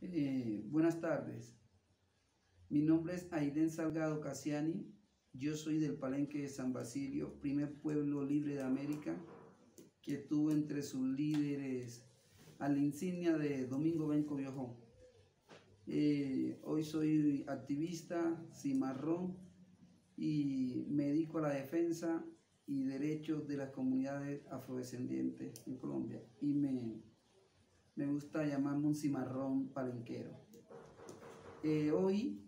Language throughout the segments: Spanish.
Buenas tardes, mi nombre es Aiden Salgado Casiani, yo soy del Palenque de San Basilio, primer pueblo libre de América, que tuvo entre sus líderes a la insignia de Domingo Benco Viojó. Hoy soy activista, cimarrón, y me dedico a la defensa y derechos de las comunidades afrodescendientes en Colombia, y me gusta llamarme un cimarrón palenquero. Hoy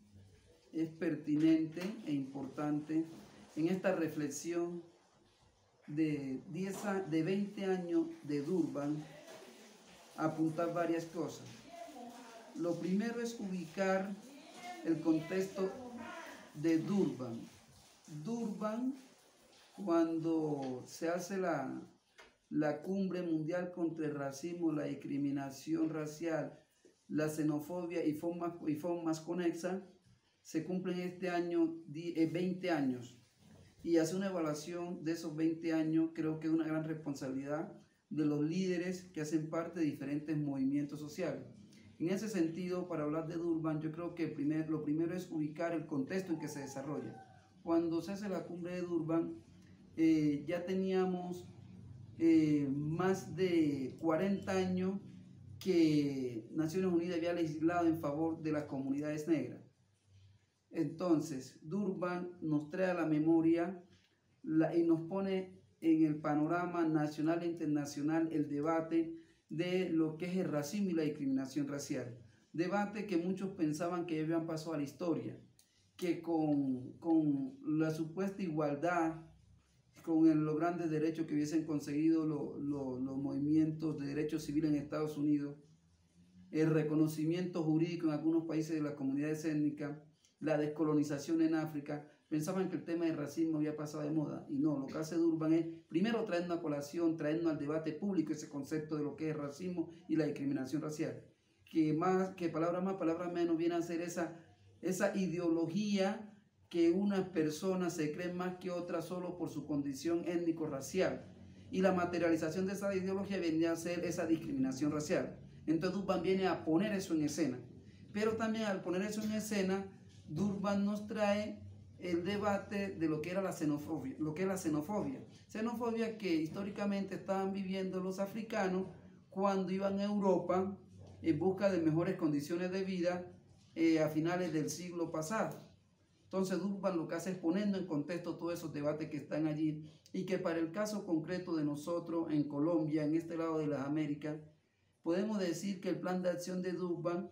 es pertinente e importante en esta reflexión de 20 años de Durban apuntar varias cosas. Lo primero es ubicar el contexto de Durban. Durban, cuando se hace la cumbre mundial contra el racismo, la discriminación racial, la xenofobia y formas conexas, se cumplen este año 20 años. Y hacer una evaluación de esos 20 años creo que es una gran responsabilidad de los líderes que hacen parte de diferentes movimientos sociales. En ese sentido, para hablar de Durban, yo creo que lo primero es ubicar el contexto en que se desarrolla. Cuando se hace la cumbre de Durban, ya teníamos más de 40 años que Naciones Unidas había legislado en favor de las comunidades negras. Entonces, Durban nos trae a la memoria y nos pone en el panorama nacional e internacional el debate de lo que es el racismo y la discriminación racial. Debate que muchos pensaban que habían pasado a la historia, que con la supuesta igualdad, con los grandes derechos que hubiesen conseguido los movimientos de derechos civiles en Estados Unidos, el reconocimiento jurídico en algunos países de las comunidades étnicas, la descolonización en África, pensaban que el tema del racismo había pasado de moda. Y no, lo que hace Durban es primero traernos a colación, traernos al debate público ese concepto de lo que es racismo y la discriminación racial. Que palabra más, palabra menos, viene a ser esa ideología que unas personas se creen más que otras solo por su condición étnico-racial. Y la materialización de esa ideología viene a ser esa discriminación racial. Entonces Durban viene a poner eso en escena. Pero también al poner eso en escena, Durban nos trae el debate de lo que era la xenofobia. Xenofobia que históricamente estaban viviendo los africanos cuando iban a Europa en busca de mejores condiciones de vida a finales del siglo pasado. Entonces Durban lo que hace es poniendo en contexto todos esos debates que están allí y que para el caso concreto de nosotros en Colombia, en este lado de las Américas, podemos decir que el plan de acción de Durban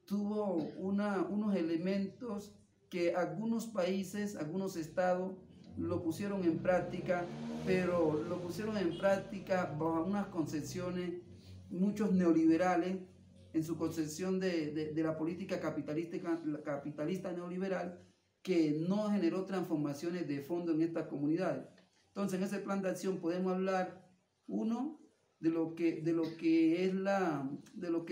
tuvo unos elementos que algunos países, algunos estados lo pusieron en práctica, pero lo pusieron en práctica bajo unas concepciones, muchos neoliberales, en su concepción de la política capitalista neoliberal, que no generó transformaciones de fondo en estas comunidades. Entonces, en ese plan de acción podemos hablar, uno, de lo que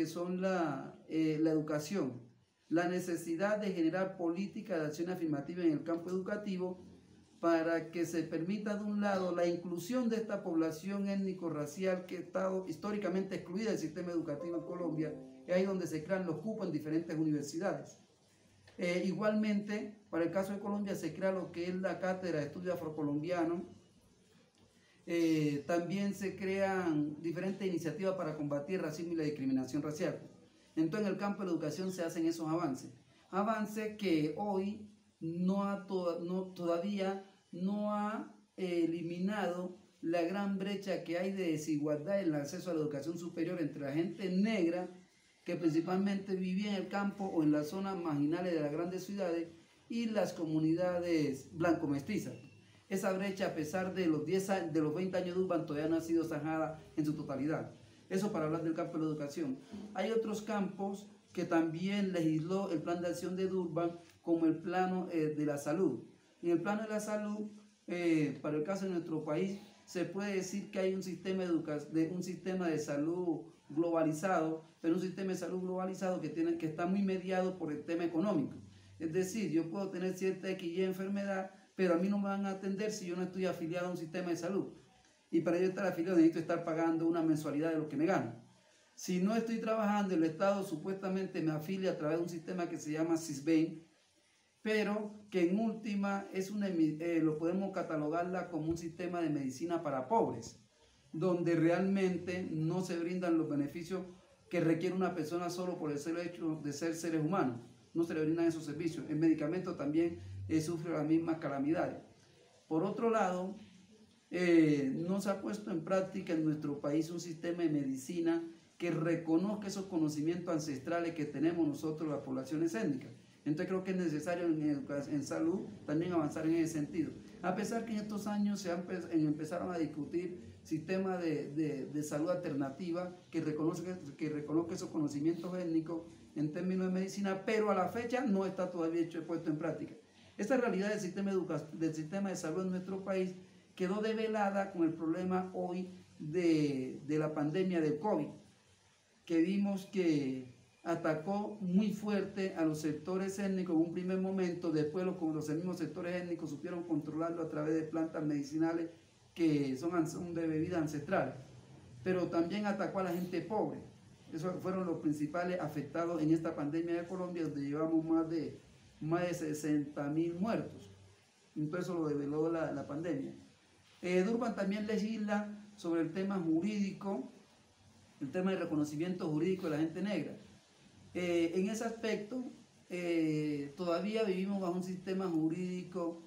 son la educación, la necesidad de generar políticas de acción afirmativa en el campo educativo para que se permita de un lado la inclusión de esta población étnico-racial que ha estado históricamente excluida del sistema educativo en Colombia, y ahí donde se crean los cupos en diferentes universidades. Igualmente, para el caso de Colombia se crea lo que es la Cátedra de Estudios Afrocolombianos. También se crean diferentes iniciativas para combatir el racismo y la discriminación racial. Entonces en el campo de la educación se hacen esos avances que hoy todavía no ha eliminado la gran brecha que hay de desigualdad en el acceso a la educación superior entre la gente negra que principalmente vivía en el campo o en las zonas marginales de las grandes ciudades y las comunidades blanco-mestizas. Esa brecha, a pesar de los 20 años de Durban, todavía no ha sido zanjada en su totalidad. Eso para hablar del campo de la educación. Hay otros campos que también legisló el plan de acción de Durban, como el plano de la salud. En el plano de la salud, para el caso de nuestro país, se puede decir que hay un sistema de salud globalizado, pero un sistema de salud globalizado que está muy mediado por el tema económico. Es decir, yo puedo tener cierta XY enfermedad, pero a mí no me van a atender si yo no estoy afiliado a un sistema de salud. Y para yo estar afiliado necesito estar pagando una mensualidad de lo que me gano. Si no estoy trabajando, el Estado supuestamente me afilia a través de un sistema que se llama Sisbén, pero que en última lo podemos catalogarla como un sistema de medicina para pobres, donde realmente no se brindan los beneficios que requiere una persona solo por el solo hecho de ser seres humanos. No se le brindan esos servicios. El medicamento también sufre las mismas calamidades. Por otro lado, no se ha puesto en práctica en nuestro país un sistema de medicina que reconozca esos conocimientos ancestrales que tenemos nosotros, las poblaciones étnicas. Entonces creo que es necesario en salud también avanzar en ese sentido. A pesar que en estos años empezaron a discutir sistemas de salud alternativa que reconozca esos conocimientos étnicos en términos de medicina, pero a la fecha no está todavía puesto en práctica. Esta realidad del sistema de salud en nuestro país quedó develada con el problema hoy de la pandemia del COVID, que vimos que atacó muy fuerte a los sectores étnicos en un primer momento. Después los mismos sectores étnicos supieron controlarlo a través de plantas medicinales que son de bebida ancestral, pero también atacó a la gente pobre. Esos fueron los principales afectados en esta pandemia de Colombia, donde llevamos más de 60.000 muertos. Entonces eso lo develó la pandemia. Durban también legisla sobre el tema jurídico, el tema del reconocimiento jurídico de la gente negra. En ese aspecto, todavía vivimos bajo un sistema jurídico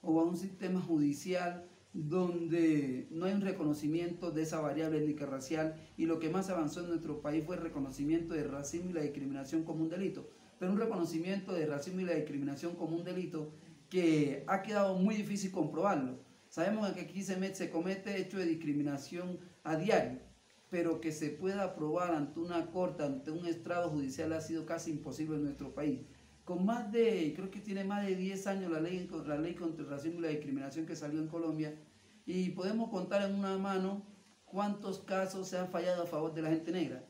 o bajo un sistema judicial donde no hay un reconocimiento de esa variable étnica racial, y lo que más avanzó en nuestro país fue el reconocimiento de racismo y la discriminación como un delito, pero un reconocimiento de racismo y la discriminación como un delito que ha quedado muy difícil comprobarlo. Sabemos que aquí se comete hecho de discriminación a diario, pero que se pueda probar ante una corte, ante un estrado judicial, ha sido casi imposible en nuestro país. Creo que tiene más de 10 años la ley contra el racismo y la discriminación que salió en Colombia, y podemos contar en una mano cuántos casos se han fallado a favor de la gente negra,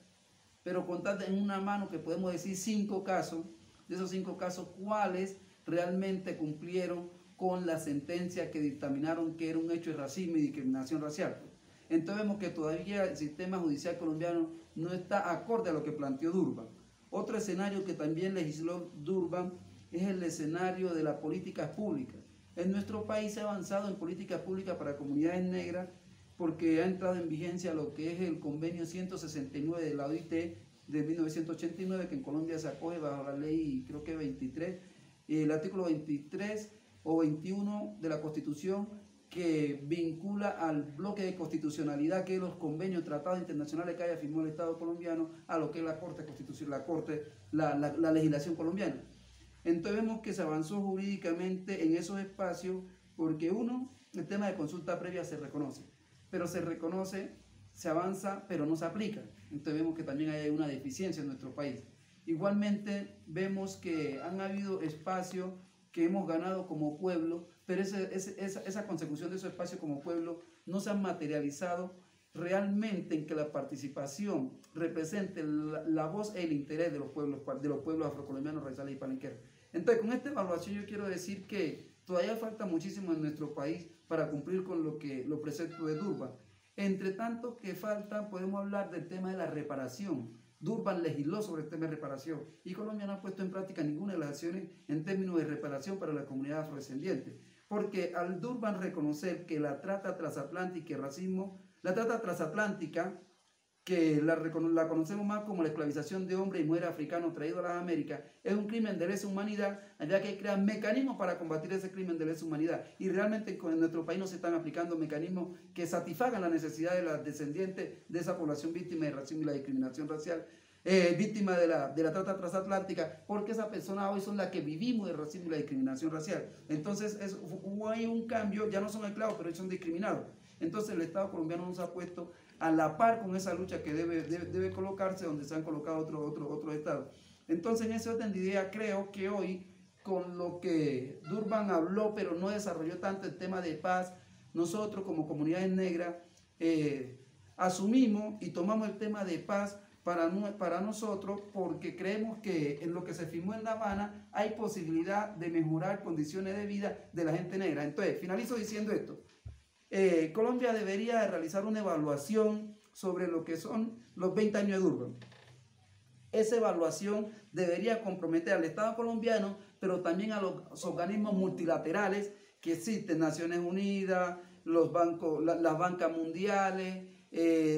pero contar en una mano que podemos decir 5 casos, de esos 5 casos, cuáles realmente cumplieron con la sentencia que dictaminaron que era un hecho de racismo y discriminación racial. Entonces vemos que todavía el sistema judicial colombiano no está acorde a lo que planteó Durban. Otro escenario que también legisló Durban es el escenario de las políticas públicas. En nuestro país se ha avanzado en políticas públicas para comunidades negras porque ha entrado en vigencia lo que es el convenio 169 de la OIT de 1989, que en Colombia se acoge bajo la ley, creo que 23, el artículo 23 o 21 de la Constitución, que vincula al bloque de constitucionalidad, que es los convenios, tratados internacionales que haya firmado el Estado colombiano, a lo que es la Corte Constitucional, la legislación colombiana. Entonces vemos que se avanzó jurídicamente en esos espacios, porque el tema de consulta previa se reconoce, se avanza, pero no se aplica. Entonces vemos que también hay una deficiencia en nuestro país. Igualmente vemos que han habido espacios que hemos ganado como pueblo, pero esa consecución de esos espacios como pueblo no se han materializado realmente en que la participación represente la voz e el interés de los pueblos afrocolombianos, raizales y palenqueros. Entonces, con esta evaluación yo quiero decir que todavía falta muchísimo en nuestro país para cumplir con los preceptos de Durban. Entre tanto que falta, podemos hablar del tema de la reparación. Durban legisló sobre el tema de reparación y Colombia no ha puesto en práctica ninguna de las acciones en términos de reparación para la comunidad afrodescendiente, porque al Durban reconocer que la trata transatlántica y el racismo, la trata transatlántica, que la conocemos más como la esclavización de hombres y mujeres africanos traídos a las Américas, es un crimen de lesa humanidad, había que crear mecanismos para combatir ese crimen de lesa humanidad, y realmente en nuestro país no se están aplicando mecanismos que satisfagan las necesidades de las descendientes de esa población víctima de racismo y la discriminación racial, víctima de la trata transatlántica, porque esas personas hoy son las que vivimos de racismo y la discriminación racial. Entonces hubo ahí un cambio, ya no son esclavos, pero ellos son discriminados. Entonces el Estado colombiano nos ha puesto a la par con esa lucha que debe colocarse, donde se han colocado otros estados. Entonces, en ese orden de idea, creo que hoy, con lo que Durban habló, pero no desarrolló tanto el tema de paz, nosotros como comunidades negras asumimos y tomamos el tema de paz para nosotros, porque creemos que en lo que se firmó en La Habana hay posibilidad de mejorar condiciones de vida de la gente negra. Entonces, finalizo diciendo esto. Colombia debería realizar una evaluación sobre lo que son los 20 años de Durban. Esa evaluación debería comprometer al Estado colombiano, pero también a los organismos multilaterales que existen, Naciones Unidas, los bancos, las bancas mundiales,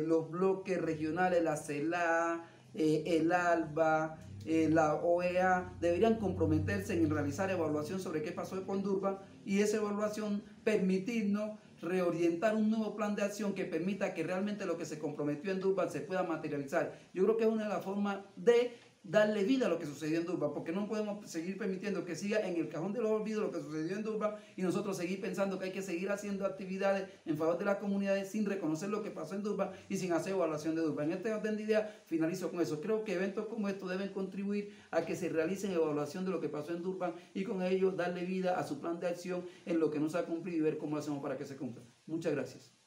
los bloques regionales, la CELAC, el ALBA, la OEA, deberían comprometerse en realizar evaluación sobre qué pasó con Durban y esa evaluación permitirnos reorientar un nuevo plan de acción que permita que realmente lo que se comprometió en Durban se pueda materializar. Yo creo que es una de las formas de darle vida a lo que sucedió en Durban, porque no podemos seguir permitiendo que siga en el cajón de los olvidos lo que sucedió en Durban y nosotros seguir pensando que hay que seguir haciendo actividades en favor de las comunidades sin reconocer lo que pasó en Durban y sin hacer evaluación de Durban. En este orden de ideas finalizo con eso. Creo que eventos como estos deben contribuir a que se realicen evaluación de lo que pasó en Durban y con ello darle vida a su plan de acción en lo que no se ha cumplido y ver cómo lo hacemos para que se cumpla. Muchas gracias.